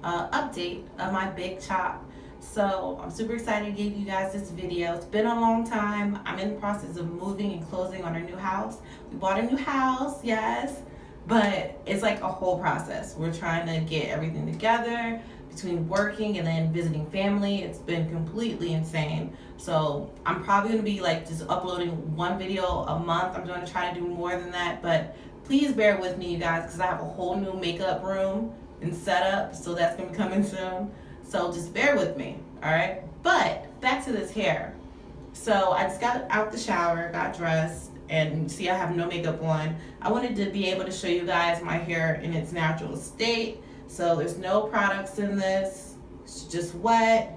update of my big chop. So I'm super excited to give you guys this video. It's been a long time. I'm in the process of moving and closing on our new house. We bought a new house, yes, but it's like a whole process. We're trying to get everything together between working and then visiting family. It's been completely insane. So I'm probably gonna be like just uploading one video a month. I'm gonna try to do more than that, but please bear with me, you guys, because I have a whole new makeup room and setup, so that's gonna be coming soon. So just bear with me, all right? But back to this hair. So I just got out the shower, got dressed, and see I have no makeup on. I wanted to be able to show you guys my hair in its natural state. So there's no products in this. It's just wet.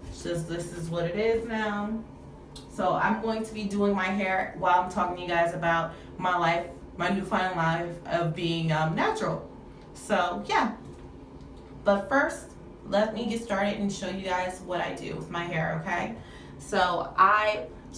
It's just, this is what it is now. So I'm going to be doing my hair while I'm talking to you guys about my life, my newfound life of being natural. So yeah, but first, let me get started and show you guys what I do with my hair, okay? So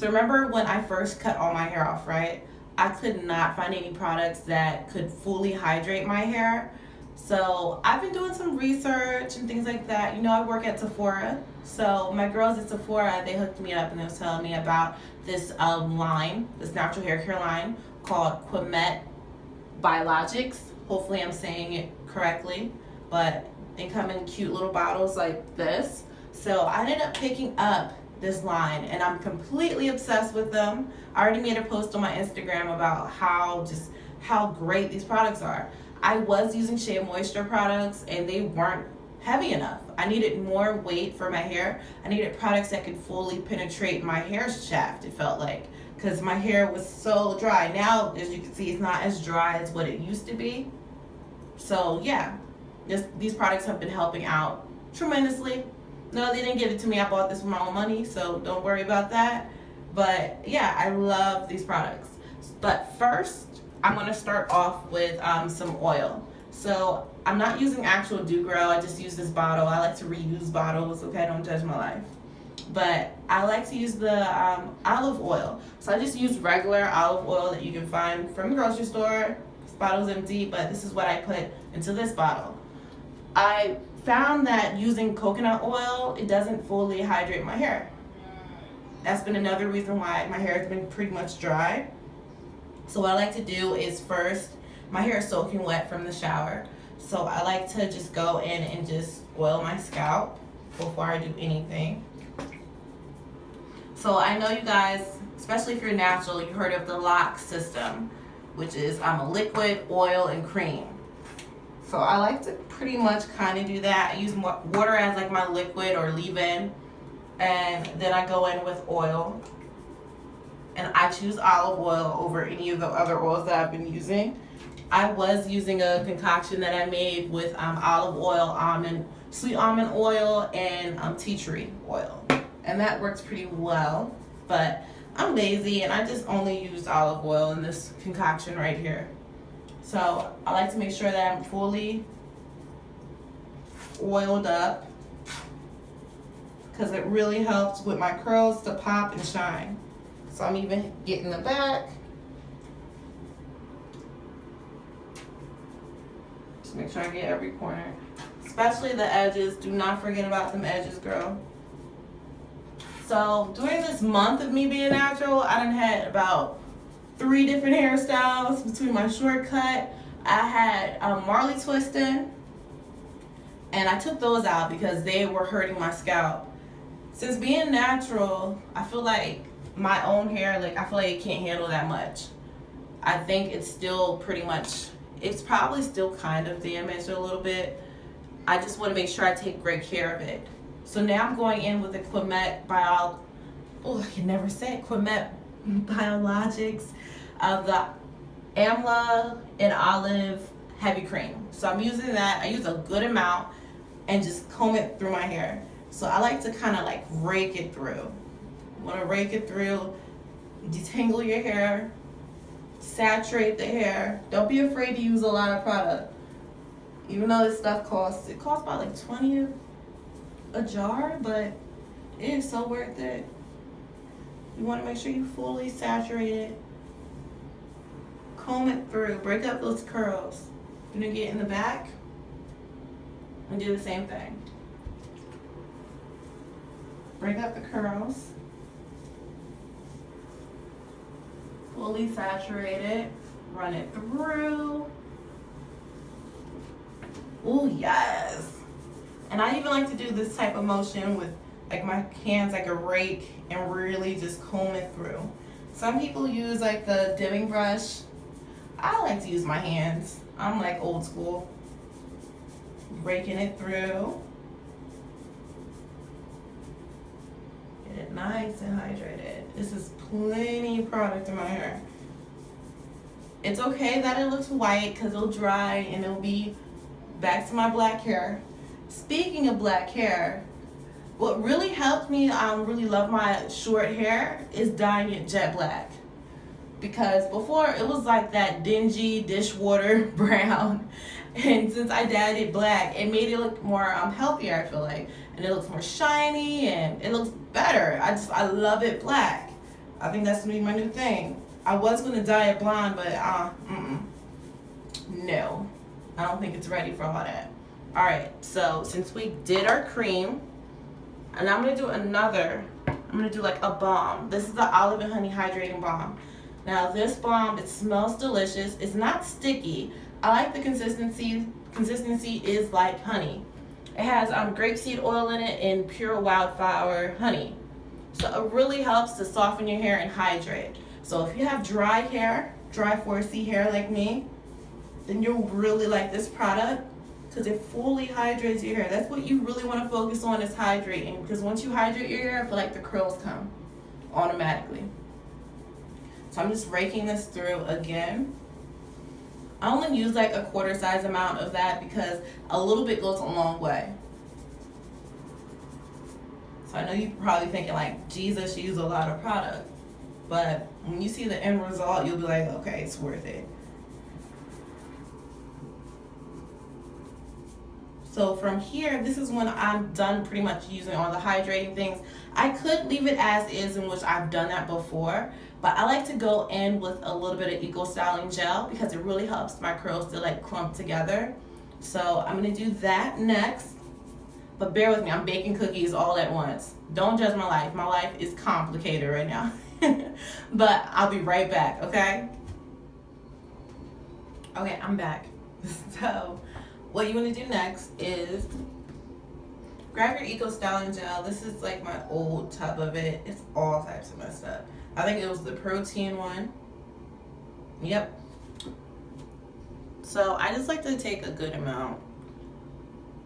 remember when I first cut all my hair off, right? I could not find any products that could fully hydrate my hair. So I've been doing some research and things like that. You know, I work at Sephora. So my girls at Sephora, they hooked me up and they was telling me about this line, this natural hair care line called Qhemet Biologics. Hopefully I'm saying it correctly, but they come in cute little bottles like this. So I ended up picking up this line and I'm completely obsessed with them. I already made a post on my Instagram about how great these products are. I was using Shea Moisture products and they weren't heavy enough. I needed more weight for my hair. I needed products that could fully penetrate my hair shaft, it felt like, because my hair was so dry. Now, as you can see, it's not as dry as what it used to be. So yeah, these products have been helping out tremendously. No, they didn't give it to me. I bought this with my own money, so don't worry about that. But yeah, I love these products. But first, I'm going to start off with some oil. So I'm not using actual Dew Grow. I just use this bottle. I like to reuse bottles, okay? Don't judge my life. But I like to use the olive oil. So I just use regular olive oil that you can find from the grocery store. This bottle's empty, but this is what I put into this bottle. I found that using coconut oil, it doesn't fully hydrate my hair. That's been another reason why my hair has been pretty much dry. So what I like to do is first, my hair is soaking wet from the shower. So I like to just go in and just oil my scalp before I do anything. So I know you guys, especially if you're natural, you heard of the l.o.c system, which is a liquid, oil, and cream. So I like to pretty much kind of do that. I use water as like my liquid or leave-in, and then I go in with oil. And I choose olive oil over any of the other oils that I've been using. I was using a concoction that I made with olive oil, sweet almond oil, and tea tree oil. And that works pretty well, but I'm lazy and I just only used olive oil in this concoction right here. So I like to make sure that I'm fully oiled up because it really helps with my curls to pop and shine. So I'm even getting the back. Just make sure I get every corner. Especially the edges. Do not forget about them edges, girl. So during this month of me being natural, I done had about 3 different hairstyles between my shortcut. I had Marley twisting, and I took those out because they were hurting my scalp. Since being natural, I feel like my own hair, I feel like it can't handle that much. I think it's still it's probably still kind of damaged a little bit. I just want to make sure I take great care of it. So now I'm going in with the Qhemet Biologics of the Amla and Olive Heavy Cream. So I'm using that. I use a good amount and just comb it through my hair. So I like to kind of rake it through. Want to rake it through, detangle your hair, saturate the hair. Don't be afraid to use a lot of product. Even though this stuff costs about $20 a jar, but it is so worth it. You want to make sure you fully saturate it. Comb it through, break up those curls. You're gonna get in the back. and do the same thing. Bring up the curls. Fully saturate it. Run it through. Oh yes. And I even like to do this type of motion with like my hands like a rake and really just comb it through. Some people use like the dimming brush. I like to use my hands. I'm like old school. Raking it through. Get it nice and hydrated. This is plenty of product in my hair. It's okay that it looks white because it'll dry and it'll be back to my black hair. Speaking of black hair, what really helped me really love my short hair is dyeing it jet black. Because before it was like that dingy dishwater brown, and since I dyed it black, it made it look more healthier, I feel like, and it looks more shiny and it looks better. I love it black. I think that's gonna be my new thing. I was gonna dye it blonde, but no, I don't think it's ready for all that. All right, so since we did our cream, and I'm gonna do another. I'm gonna do like a balm. This is the olive and honey hydrating balm. Now this balm, it smells delicious. It's not sticky. I like the consistency. Consistency is like honey. It has grapeseed oil in it and pure wildflower honey. So it really helps to soften your hair and hydrate. So if you have dry hair, dry 4C hair like me, then you'll really like this product because it fully hydrates your hair. That's what you really want to focus on, is hydrating. Because once you hydrate your hair, I feel like the curls come automatically. So I'm just raking this through again. I only use like a quarter size amount of that because a little bit goes a long way. So I know you're probably thinking like, Jesus, she used a lot of product. But when you see the end result, you'll be like, okay, it's worth it. So from here, this is when I'm done pretty much using all the hydrating things. I could leave it as is, in which I've done that before, but I like to go in with a little bit of Eco Styling Gel because it really helps my curls to like clump together. So I'm gonna do that next, but bear with me, I'm baking cookies all at once. Don't judge my life. My life is complicated right now. But I'll be right back, okay? Okay, I'm back. So what you want to do next is grab your Eco Styling Gel. This is like my old tub of it. It's all types of messed up. I think it was the protein one. Yep. So I just like to take a good amount.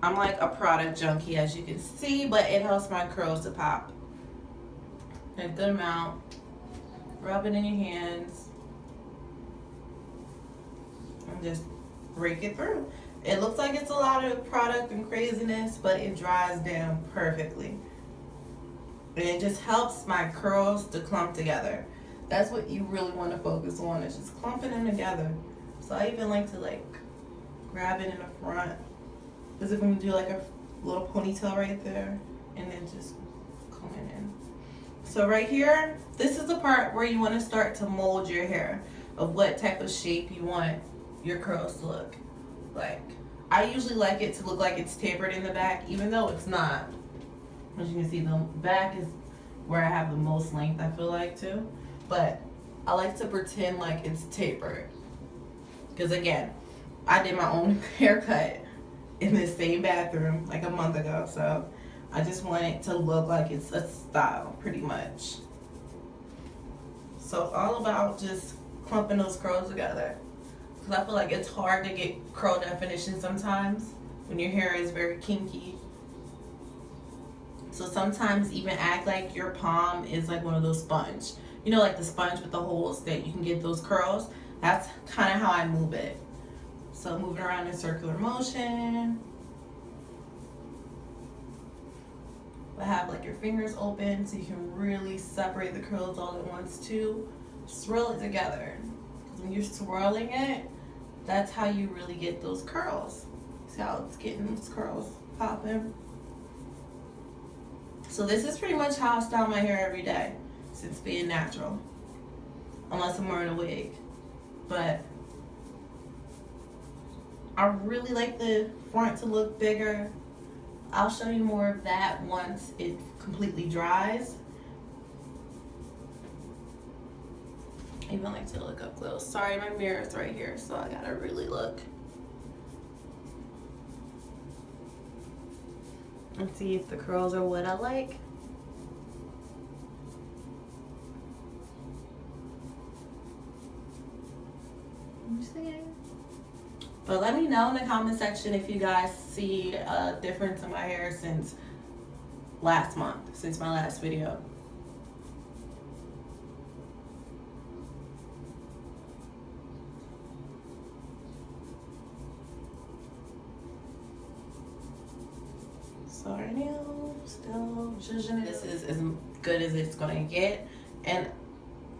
I'm like a product junkie, as you can see, but it helps my curls to pop. A good amount. Rub it in your hands. And just rake it through. It looks like it's a lot of product and craziness, but it dries down perfectly. And it just helps my curls to clump together. That's what you really want to focus on, is just clumping them together. So I even like to like grab it in the front, as if I'm gonna do like a little ponytail right there, and then just comb it in. So right here, this is the part where you want to start to mold your hair of what type of shape you want your curls to look like. I usually like it to look like it's tapered in the back, even though it's not. As you can see, the back is where I have the most length, I feel like, too. But I like to pretend like it's tapered. Because again, I did my own haircut in this same bathroom like a month ago. So I just want it to look like it's a style, pretty much. So it's all about just clumping those curls together. Because I feel like it's hard to get curl definition sometimes when your hair is very kinky. So sometimes even act like your palm is like one of those sponge. You know, like the sponge with the holes that you can get those curls. That's kind of how I move it. So moving around in circular motion. But have like your fingers open so you can really separate the curls all at once too. Swirl it together. When you're swirling it, that's how you really get those curls. See how it's getting those curls popping? So this is pretty much how I style my hair every day since being natural. Unless I'm wearing a wig. But I really like the front to look bigger. I'll show you more of that once it completely dries. I even like to look up close. Sorry, my mirror's right here, so I gotta really look. And see if the curls are what I like. But let me know in the comment section if you guys see a difference in my hair since last month, since my last video. Sorry, still judging it. This is as good as it's gonna get. And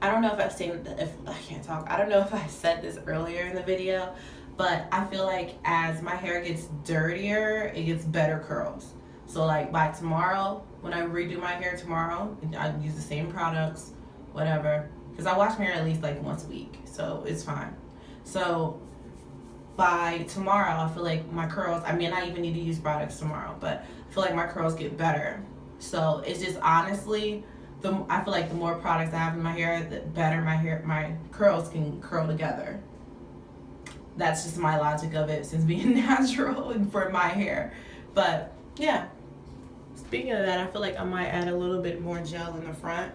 I don't know if I can't talk. I don't know if I said this earlier in the video, but I feel like as my hair gets dirtier, it gets better curls. So like by tomorrow, when I redo my hair tomorrow, I use the same products, whatever. Because I wash my hair at least like once a week, so it's fine. So by tomorrow, I feel like my curls, I mean, I even need to use products tomorrow, but I feel like my curls get better. So it's just honestly, I feel like the more products I have in my hair, the better my curls can curl together. That's just my logic of it since being natural and for my hair. But yeah, speaking of that, I feel like I might add a little bit more gel in the front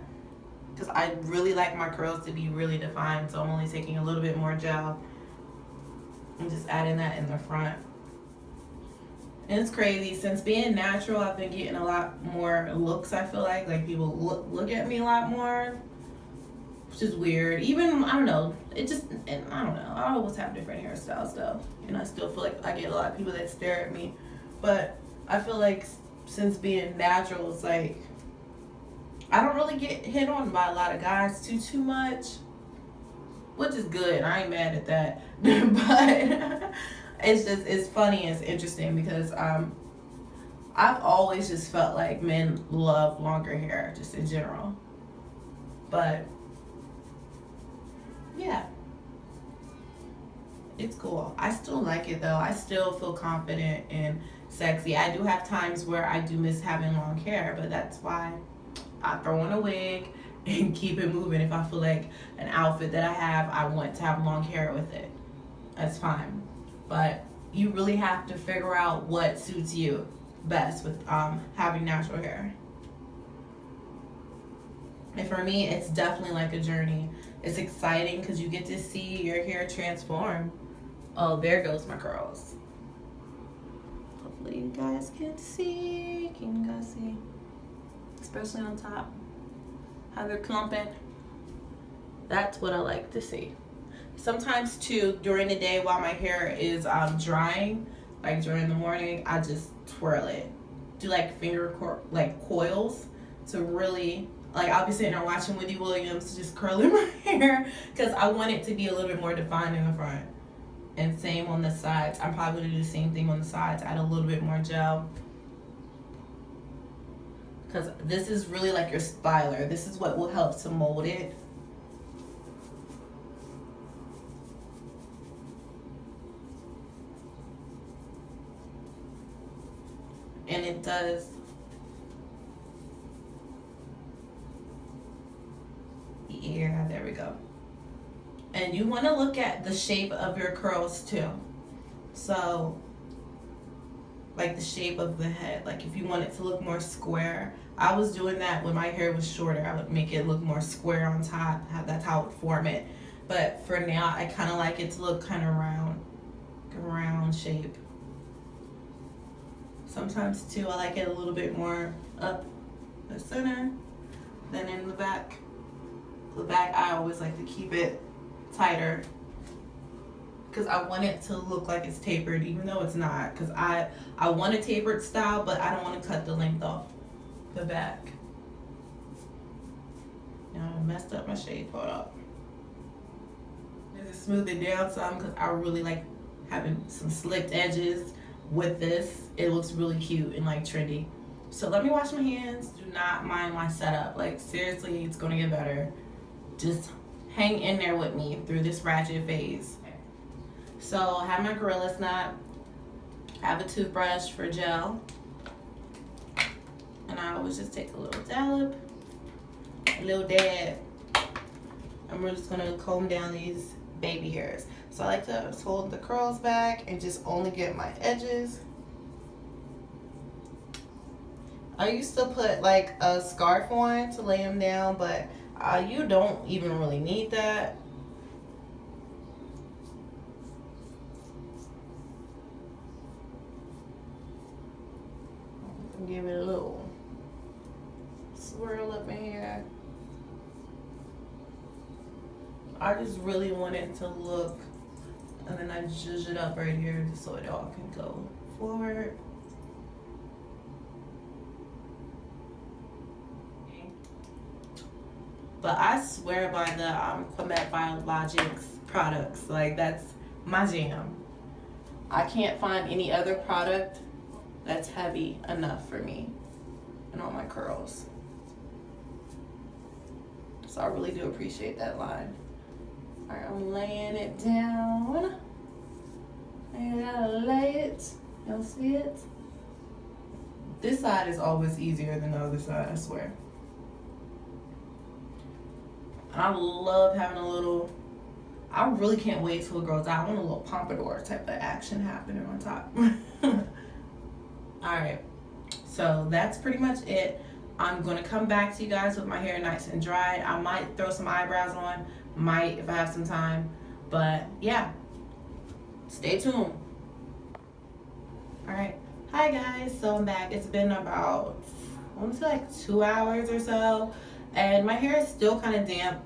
because I really like my curls to be really defined. So I'm only taking a little bit more gel and just adding that in the front. And it's crazy, since being natural, I've been getting a lot more looks. I feel like people look at me a lot more, which is weird. Even, I don't know, it just, and I don't know, I always have different hairstyles though, and I still feel like I get a lot of people that stare at me. But I feel like since being natural, it's like I don't really get hit on by a lot of guys too much, which is good. I ain't mad at that. But it's funny and it's interesting because I've always just felt like men love longer hair just in general. But yeah, it's cool. I still like it though. I still feel confident and sexy. I do have times where I do miss having long hair, but that's why I throw on a wig and keep it moving. If I feel like an outfit that I have, I want to have long hair with it, that's fine. But you really have to figure out what suits you best with having natural hair. And for me, it's definitely like a journey. It's exciting because you get to see your hair transform. Oh, there goes my curls. Hopefully you guys can see. Can you guys see? Especially on top. How they're clumping. That's what I like to see. Sometimes too, during the day while my hair is drying, like during the morning, I just twirl it. Do like coils to really, like I'll be sitting there watching Wendy Williams just curling my hair because I want it to be a little bit more defined in the front. And same on the sides. I'm probably gonna do the same thing on the sides, add a little bit more gel. Because this is really like your styler. This is what will help to mold it. And it does. Yeah, there we go. And you want to look at the shape of your curls too. So, like the shape of the head. Like if you want it to look more square. I was doing that when my hair was shorter. I would make it look more square on top. That's how I would form it. But for now, I kind of like it to look kind of round. Like a round shape. Sometimes too, I like it a little bit more up the center than in the back. The back, I always like to keep it tighter because I want it to look like it's tapered, even though it's not. Because I want a tapered style, but I don't want to cut the length off the back. Now I messed up my shape. Hold up. Just smooth it down some because I really like having some slicked edges. With this, it looks really cute and like trendy. So let me wash my hands. Do not mind my setup. Like seriously, it's gonna get better. Just hang in there with me through this ratchet phase. So I have my gorilla snap. I have a toothbrush for gel. And I always just take a little dab, a little dab. And we're just gonna comb down these baby hairs. So I like to hold the curls back and just only get my edges. I used to put like a scarf on to lay them down, but you don't even really need that. Give it a little swirl up in here. I just really want it to look, and then I zhuzh it up right here just so it all can go forward. But I swear by the Qhemet Biologics products. Like, that's my jam. I can't find any other product that's heavy enough for me and all my curls. So I really do appreciate that line. All right, I'm laying it down. I gotta lay it. Y'all see it? This side is always easier than the other side, I swear. And I love having a little, I really can't wait till it grows out. I want a little pompadour type of action happening on top. All right, so that's pretty much it. I'm gonna come back to you guys with my hair nice and dried. I might throw some eyebrows on, might if I have some time, but yeah, stay tuned. All right, hi guys, so I'm back. It's been about, I want to say like 2 hours or so, and my hair is still kind of damp.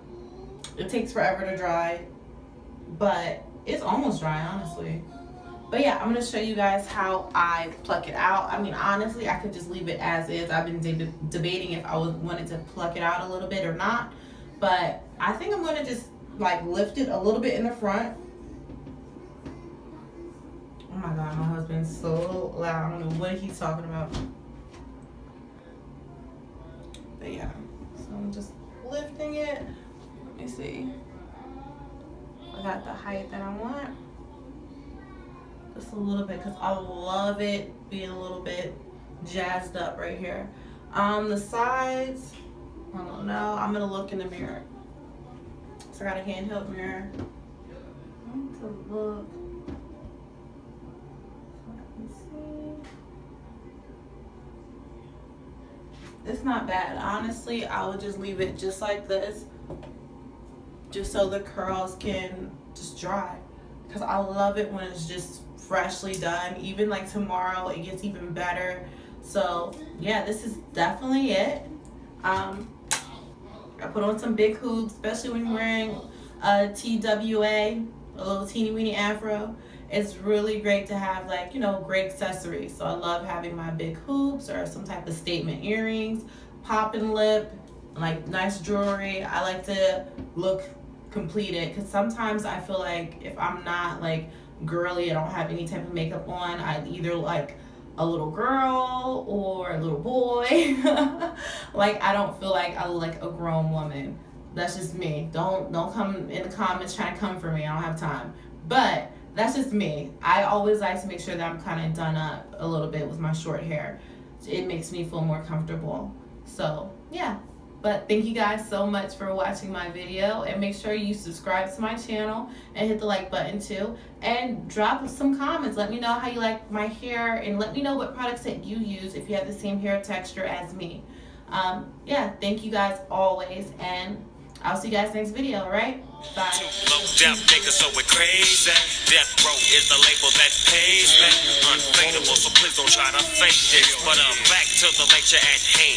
It takes forever to dry, but it's almost dry, honestly. But yeah, I'm gonna show you guys how I pluck it out. I mean, honestly, I could just leave it as is. I've been debating if I wanted to pluck it out a little bit or not, but I think I'm gonna just like lift it a little bit in the front. Oh my God, my husband's so loud. I don't know what he's talking about. But yeah, so I'm just lifting it. Let me see. I got the height that I want. Just a little bit, because I love it being a little bit jazzed up right here. The sides, I don't know. I'm gonna look in the mirror. So I got a handheld mirror. I need to look. So I can see. It's not bad. Honestly, I would just leave it just like this, just so the curls can just dry. Because I love it when it's just freshly done. Even like tomorrow, it gets even better. So yeah, this is definitely it. I put on some big hoops, especially when you're wearing a TWA, a little teeny weeny afro. It's really great to have, like, you know, great accessories. So I love having my big hoops or some type of statement earrings, popping lip, like nice jewelry. I like to look completed, because sometimes I feel like if I'm not like girly, I don't have any type of makeup on, I either like a little girl or a little boy. Like, I don't feel like I look like a grown woman. That's just me. Don't come in the comments trying to come for me. I don't have time. But that's just me. I always like to make sure that I'm kind of done up a little bit with my short hair. It makes me feel more comfortable. So yeah. But thank you guys so much for watching my video, and make sure you subscribe to my channel and hit the like button too, and drop some comments. Let me know how you like my hair, and let me know what products that you use if you have the same hair texture as me. Yeah, thank you guys always, and I'll see you guys next video, alright? Bye. Low death niggas, so we're crazy. Death row is the label that pays me. Unfadable, so please don't try to fake this. But back to the lecture at hand.